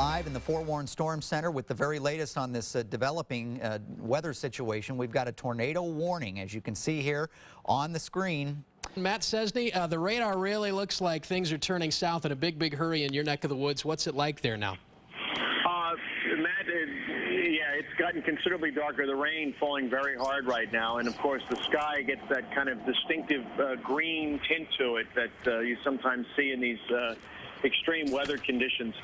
live in the Fort Warren Storm Center with the very latest on this developing weather situation. We've got a tornado warning, as you can see here on the screen. Matt Cesny, the radar really looks like things are turning south in a big hurry in your neck of the woods. What's it like there now? Matt, yeah, it's gotten considerably darker. The rain falling very hard right now, and of course the sky gets that kind of distinctive green tint to it that you sometimes see in these extreme weather conditions.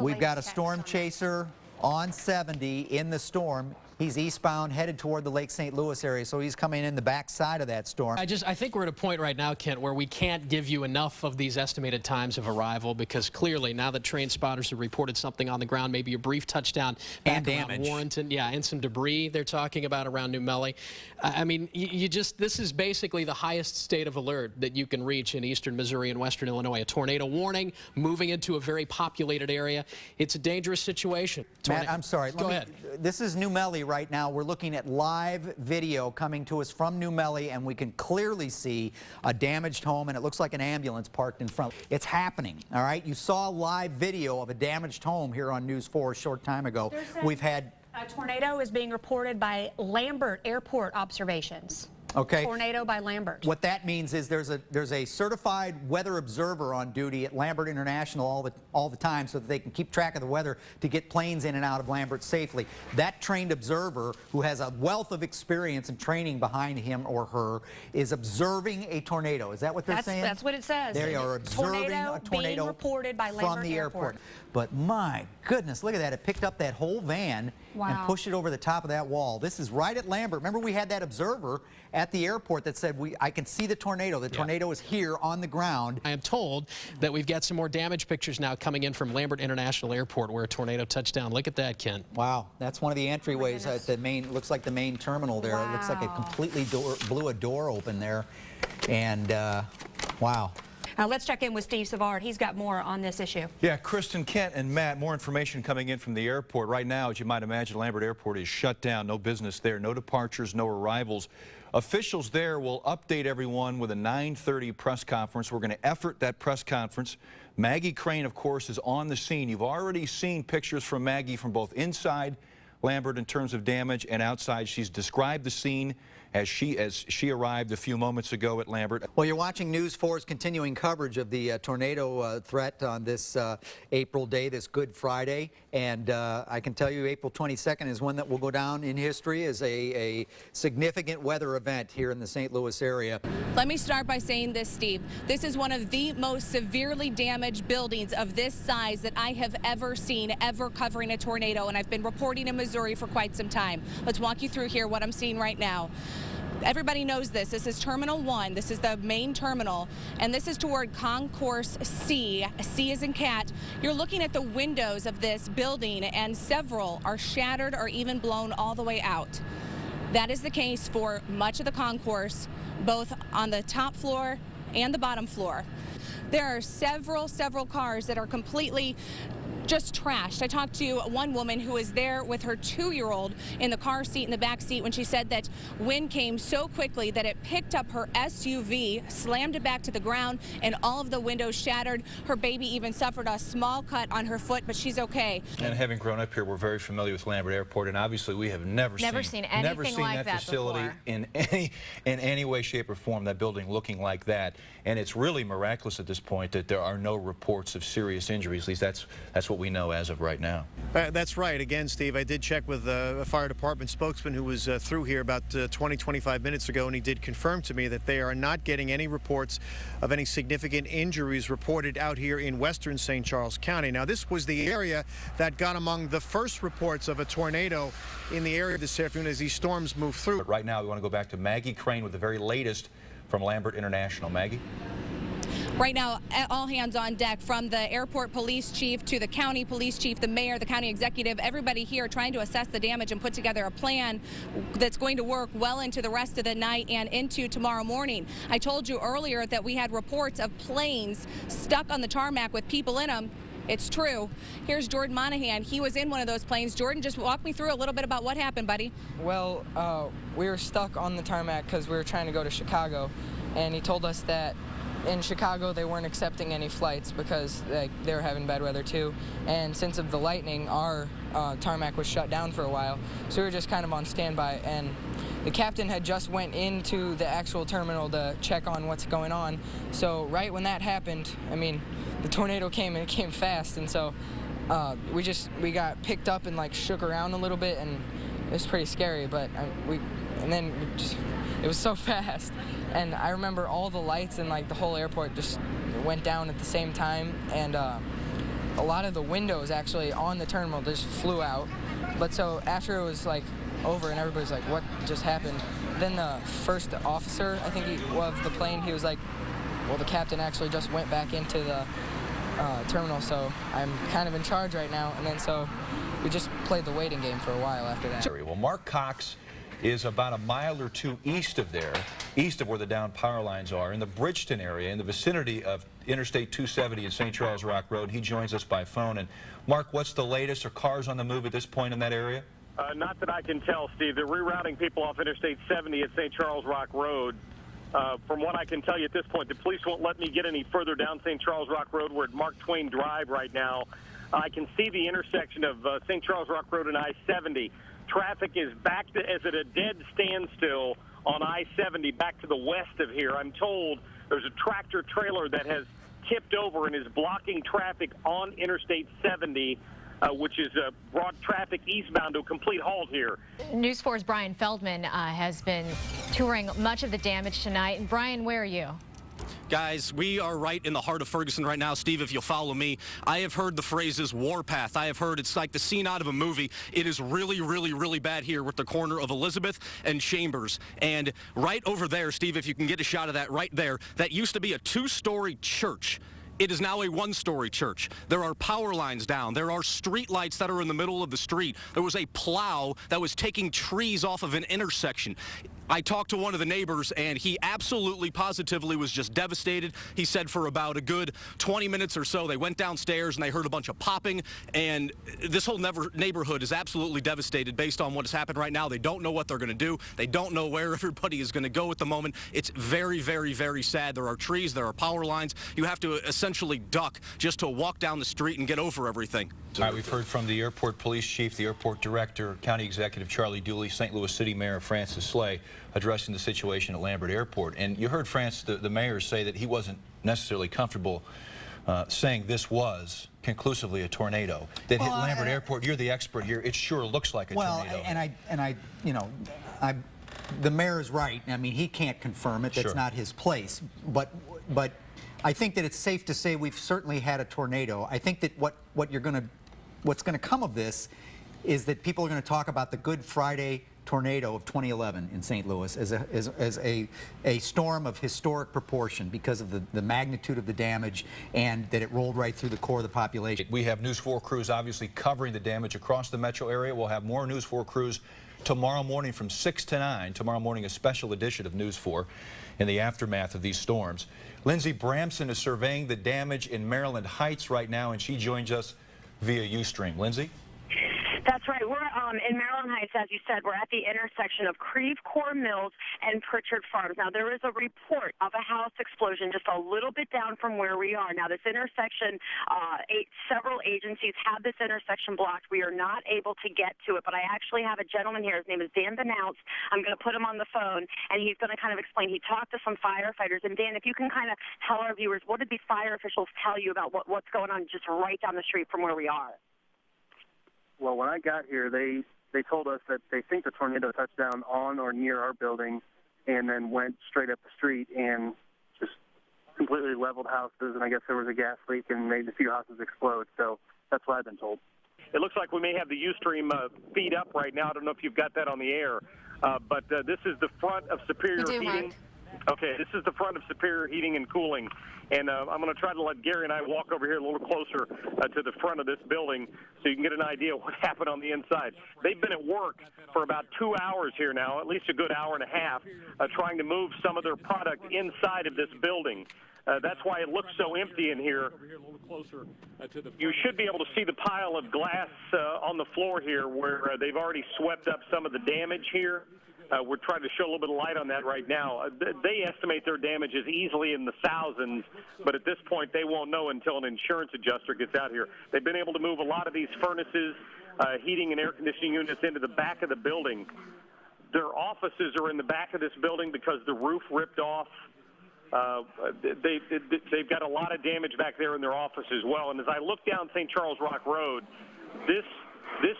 We've got a storm chaser on 70 in the storm. He's eastbound, headed toward the Lake St. Louis area, so he's coming in the backside of that storm. I think we're at a point right now, Kent, where we can't give you enough of these estimated times of arrival, because clearly now that train spotters have reported something on the ground, maybe a brief touchdown back and around damage. Warrenton, yeah, and some debris they're talking about around New Melly. I mean, this is basically the highest state of alert that you can reach in eastern Missouri and western Illinois. A tornado warning, moving into a very populated area. It's a dangerous situation. Matt, I'm sorry. Go ahead. This is New Melly right now. We're looking at live video coming to us from New Melly, and we can clearly see a damaged home, and it looks like an ambulance parked in front. It's happening, all right? You saw live video of a damaged home here on News 4 a short time ago. We've had... A tornado is being reported by Lambert Airport observations. Okay. Tornado by Lambert. What that means is there's a certified weather observer on duty at Lambert International all the time, so that they can keep track of the weather to get planes in and out of Lambert safely. That trained observer, who has a wealth of experience and training behind him or her, is observing a tornado. Is that what they're saying? That's what it says. They are observing a tornado being reported by Lambert from the airport. Airport. But my goodness, look at that. It picked up that whole van and pushed it over the top of that wall. This is right at Lambert. Remember, we had that observer at the airport that said, I can see the tornado. The tornado is here on the ground. I am told that we've got some more damage pictures now coming in from Lambert International Airport, where a tornado touched down. Look at that, Ken. Wow, that's one of the entryways at the main, looks like the main terminal there. It looks like it completely blew a door open there. And wow. Let's check in with Steve Savard. He's got more on this issue. Yeah, Kristen, Kent, and Matt, more information coming in from the airport. Right now, as you might imagine, Lambert Airport is shut down. No business there, no departures, no arrivals. Officials there will update everyone with a 9:30 press conference. We're going to effort that press conference. Maggie Crane, of course, is on the scene. You've already seen pictures from Maggie from both inside Lambert in terms of damage and outside. She's described the scene as she arrived a few moments ago at Lambert. Well, you're watching News 4's continuing coverage of the tornado threat on this April day, this Good Friday. And I can tell you April 22nd is one that will go down in history as a significant weather event here in the St. Louis area. Let me start by saying this, Steve. This is one of the most severely damaged buildings of this size that I have ever seen, ever covering a tornado. And I've been reporting in Missouri for quite some time. Let's walk you through here what I'm seeing right now. Everybody knows this. This is Terminal 1. This is the main terminal, and this is toward Concourse C. C as in cat. You're looking at the windows of this building, and several are shattered or even blown all the way out. That is the case for much of the concourse, both on the top floor and the bottom floor. There are several cars that are completely just trashed. I talked to one woman who was there with her 2-year-old in the car seat in the back seat when she said that wind came so quickly that it picked up her SUV, slammed it back to the ground, and all of the windows shattered. Her baby even suffered a small cut on her foot, but she's okay. And having grown up here, we're very familiar with Lambert Airport, and obviously we have never seen anything like that facility before. in any way, shape, or form, that building looking like that. And it's really miraculous at this point that there are no reports of serious injuries. At least that's what we know as of right now. That's right. Again, Steve, I did check with a fire department spokesman who was through here about 20-25 minutes ago, and he did confirm to me that they are not getting any reports of any significant injuries reported out here in western St. Charles County. Now, this was the area that got among the first reports of a tornado in the area this afternoon as these storms move through. But right now, we want to go back to Maggie Crane with the very latest from Lambert International. Maggie? Right now, all hands on deck, from the airport police chief to the county police chief, the mayor, the county executive, everybody here trying to assess the damage and put together a plan that's going to work well into the rest of the night and into tomorrow morning. I told you earlier that we had reports of planes stuck on the tarmac with people in them. It's true. Here's Jordan Monahan. He was in one of those planes. Jordan, just walk me through a little bit about what happened, buddy. Well, we were stuck on the tarmac because we were trying to go to Chicago, and he told us that in Chicago, they weren't accepting any flights because they were having bad weather too. And since of the lightning, our tarmac was shut down for a while, so we were just kind of on standby. And the captain had just went into the actual terminal to check on what's going on. So right when that happened, I mean, the tornado came, and it came fast, and so we got picked up and like shook around a little bit, and it was pretty scary. But it was so fast, and I remember all the lights and like the whole airport just went down at the same time, and a lot of the windows actually on the terminal just flew out. But so after it was like over and everybody's like, what just happened? Then the first officer, I think of the plane, he was like, well, the captain actually just went back into the terminal, so I'm kind of in charge right now. And then so we just played the waiting game for a while after that. Well, Mark Cox is about a mile or two east of there, east of where the downed power lines are, in the Bridgeton area, in the vicinity of Interstate 270 and St. Charles Rock Road. He joins us by phone. And Mark, what's the latest? Are cars on the move at this point in that area? Not that I can tell, Steve. They're rerouting people off Interstate 70 at St. Charles Rock Road. From what I can tell you at this point, the police won't let me get any further down St. Charles Rock Road. We're at Mark Twain Drive right now. I can see the intersection of St. Charles Rock Road and I-70. Traffic is back to, is at a dead standstill on I-70 back to the west of here. I'm told there's a tractor trailer that has tipped over and is blocking traffic on Interstate 70, which is brought traffic eastbound to a complete halt here. News 4's Brian Feldman has been touring much of the damage tonight. And Brian, where are you? Guys, we are right in the heart of Ferguson right now. Steve, if you'll follow me, I have heard the phrases warpath. I have heard it's like the scene out of a movie. It is really, really, really bad here with the corner of Elizabeth and Chambers. And right over there, Steve, if you can get a shot of that right there, that used to be a two-story church. It is now a one-story church. There are power lines down. There are street lights that are in the middle of the street. There was a plow that was taking trees off of an intersection. I talked to one of the neighbors, and he absolutely positively was just devastated. He said for about a good 20 minutes or so, they went downstairs and they heard a bunch of popping, and this whole neighborhood is absolutely devastated based on what has happened right now. They don't know what they're going to do. They don't know where everybody is going to go at the moment. It's very, very, very sad. There are trees. There are power lines. You have to essentially duck just to walk down the street and get over everything. All right, we've heard from the airport police chief, the airport director, County Executive Charlie Dooley, St. Louis City Mayor Francis Slay addressing the situation at Lambert Airport. And you heard the mayor say that he wasn't necessarily comfortable saying this was conclusively a tornado that hit Lambert Airport. You're the expert here. It sure looks like a tornado. The mayor is right. I mean, he can't confirm it. That's not his place. But I think that it's safe to say we've certainly had a tornado. I think that what's going to come of this is that people are going to talk about the Good Friday tornado of 2011 in St. Louis as a storm of historic proportion because of the magnitude of the damage and that it rolled right through the core of the population. We have News 4 crews obviously covering the damage across the metro area. We'll have more News 4 crews tomorrow morning from 6 to 9. Tomorrow morning, a special edition of News 4 in the aftermath of these storms. Lindsey Bramson is surveying the damage in Maryland Heights right now, and she joins us via Ustream. Lindsey? That's right. We're in Maryland Heights, as you said. We're at the intersection of Creve Coeur Mills and Pritchard Farms. Now, there is a report of a house explosion just a little bit down from where we are. Now, this intersection, several agencies have this intersection blocked. We are not able to get to it, but I actually have a gentleman here. His name is Dan Benouts. I'm going to put him on the phone, and he's going to kind of explain. He talked to some firefighters. And, Dan, if you can kind of tell our viewers, what did these fire officials tell you about what's going on just right down the street from where we are? Well, when I got here, they told us that they think the tornado touched down on or near our building and then went straight up the street and just completely leveled houses. And I guess there was a gas leak and made a few houses explode. So that's what I've been told. It looks like we may have the Ustream feed up right now. I don't know if you've got that on the air. But this is the front of Superior Heating. Mark. Okay, this is the front of Superior Heating and Cooling. And I'm going to try to let Gary and I walk over here a little closer to the front of this building so you can get an idea of what happened on the inside. They've been at work for about 2 hours here now, at least a good hour and a half, trying to move some of their product inside of this building. That's why it looks so empty in here. You should be able to see the pile of glass on the floor here where they've already swept up some of the damage here. we're trying to show a little bit of light on that right now. They estimate their damage is easily in the thousands, but at this point they won't know until an insurance adjuster gets out here. They've been able to move a lot of these furnaces, heating and air conditioning units into the back of the building. Their offices are in the back of this building because the roof ripped off. They've got a lot of damage back there in their office as well. And as I look down St. Charles Rock Road, this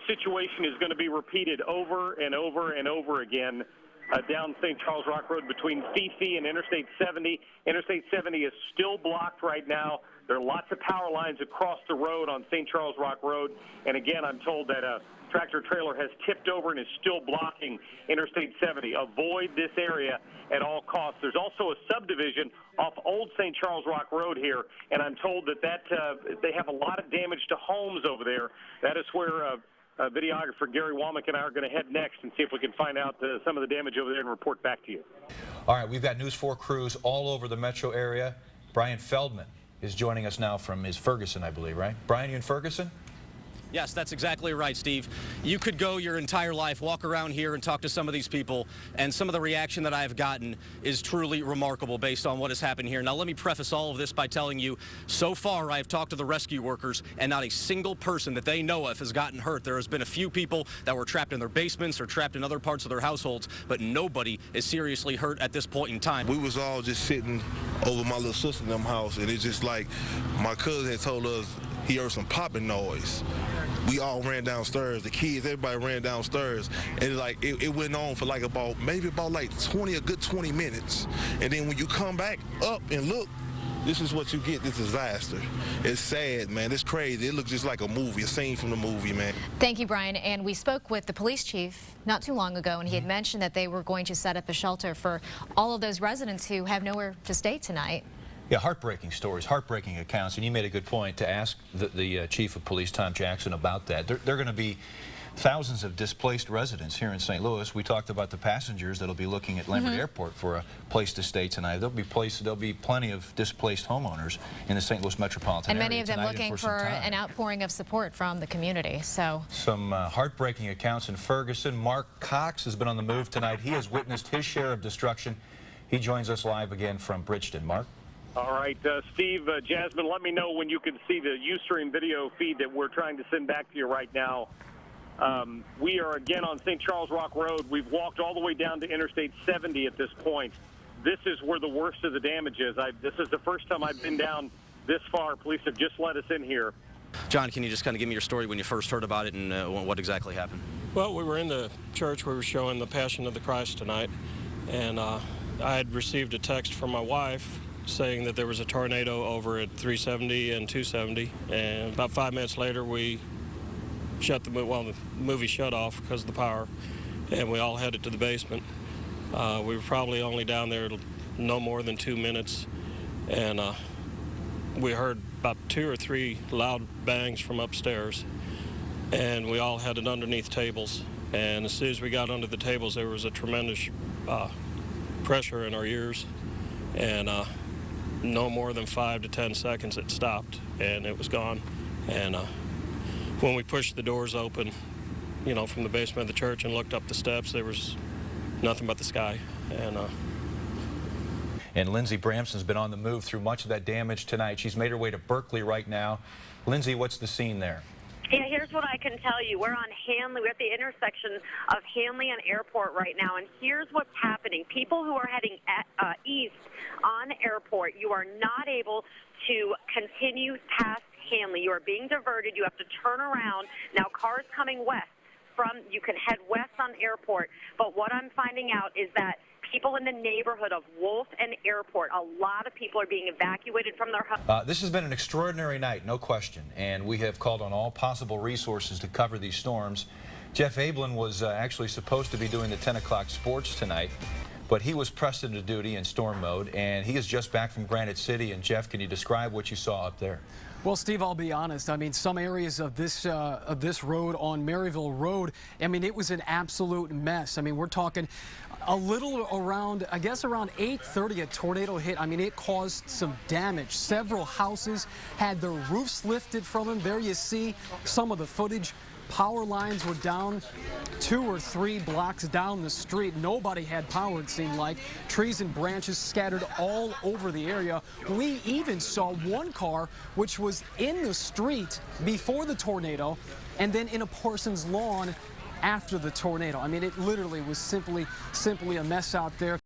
situation is going to be repeated over and over and over again down St. Charles Rock Road between Fifi and Interstate 70. Interstate 70 is still blocked right now. There are lots of power lines across the road on St. Charles Rock Road. And again, I'm told that a tractor trailer has tipped over and is still blocking Interstate 70. Avoid this area at all costs. There's also a subdivision off Old St. Charles Rock Road here, and I'm told that they have a lot of damage to homes over there. That is where videographer Gary Womack and I are going to head next and see if we can find out some of the damage over there and report back to you. All right, we've got News 4 crews all over the metro area. Brian Feldman is joining us now from Ferguson, I believe, right? Brian, you in Ferguson? Yes, that's exactly right, Steve. You could go your entire life, walk around here and talk to some of these people, and some of the reaction that I've gotten is truly remarkable based on what has happened here. Now, let me preface all of this by telling you, so far I've talked to the rescue workers, and not a single person that they know of has gotten hurt. There has been a few people that were trapped in their basements or trapped in other parts of their households, but nobody is seriously hurt at this point in time. We was all just sitting over my little sister in them house, and it's just like my cousin had told us he heard some popping noise. We all ran downstairs, the kids, everybody ran downstairs, and it went on for maybe about 20 minutes. And then when you come back up and look, this is what you get, this disaster. It's sad, man, it's crazy. It looks just like a movie, a scene from the movie, man. Thank you, Brian. And we spoke with the police chief not too long ago, and he had mentioned that they were going to set up a shelter for all of those residents who have nowhere to stay tonight. Yeah, heartbreaking stories, heartbreaking accounts, and you made a good point to ask the chief of police, Tom Jackson, about that. There are going to be thousands of displaced residents here in St. Louis. We talked about the passengers that'll be looking at Lambert Airport for a place to stay tonight. There'll be plenty of displaced homeowners in the St. Louis metropolitan area. And many of them looking for an outpouring of support from the community. So some heartbreaking accounts in Ferguson. Mark Cox has been on the move tonight. He has witnessed his share of destruction. He joins us live again from Bridgeton. Mark? All right, Steve, Jasmine, let me know when you can see the Ustream video feed that we're trying to send back to you right now. We are again on St. Charles Rock Road. We've walked all the way down to Interstate 70 at this point. This is where the worst of the damage is. This is the first time I've been down this far. Police have just let us in here. John, can you just kind of give me your story when you first heard about it and what exactly happened? Well, we were in the church. We were showing the Passion of the Christ tonight, and I had received a text from my wife saying that there was a tornado over at 370 and 270, and about 5 minutes later we shut the movie shut off because of the power, and we all headed to the basement. We were probably only down there no more than 2 minutes, and we heard about 2 or 3 loud bangs from upstairs, and we all headed underneath tables. And as soon as we got under the tables, there was a tremendous pressure in our ears, and no more than 5 to 10 seconds it stopped, and it was gone. And when we pushed the doors open, from the basement of the church and looked up the steps, there was nothing but the sky. And Lindsey Bramson's been on the move through much of that damage tonight. She's made her way to Berkeley right now. Lindsey, what's the scene there? Yeah, here's what I can tell you. We're on Hanley. We're at the intersection of Hanley and Airport right now, and here's what's happening. People who are heading east on Airport, you are not able to continue past Hanley. You are being diverted. You have to turn around. Now, cars coming west you can head west on Airport, but what I'm finding out is that people in the neighborhood of Wolf and Airport, a lot of people are being evacuated from their homes. This has been an extraordinary night, no question, and we have called on all possible resources to cover these storms. Jeff Ablin was actually supposed to be doing the 10 o'clock sports tonight, but he was pressed into duty in storm mode, and he is just back from Granite City. And Jeff, can you describe what you saw up there? Well, Steve, I'll be honest. I mean, some areas of this road on Maryville Road, I mean, it was an absolute mess. I mean, we're talking a little around, I guess around 8:30, a tornado hit. I mean, it caused some damage. Several houses had their roofs lifted from them. There you see some of the footage Power lines were down 2 or 3 blocks down the street. Nobody had power, it seemed like. Trees and branches scattered all over the area. We even saw one car which was in the street before the tornado and then in a person's lawn after the tornado. I mean, it literally was simply a mess out there.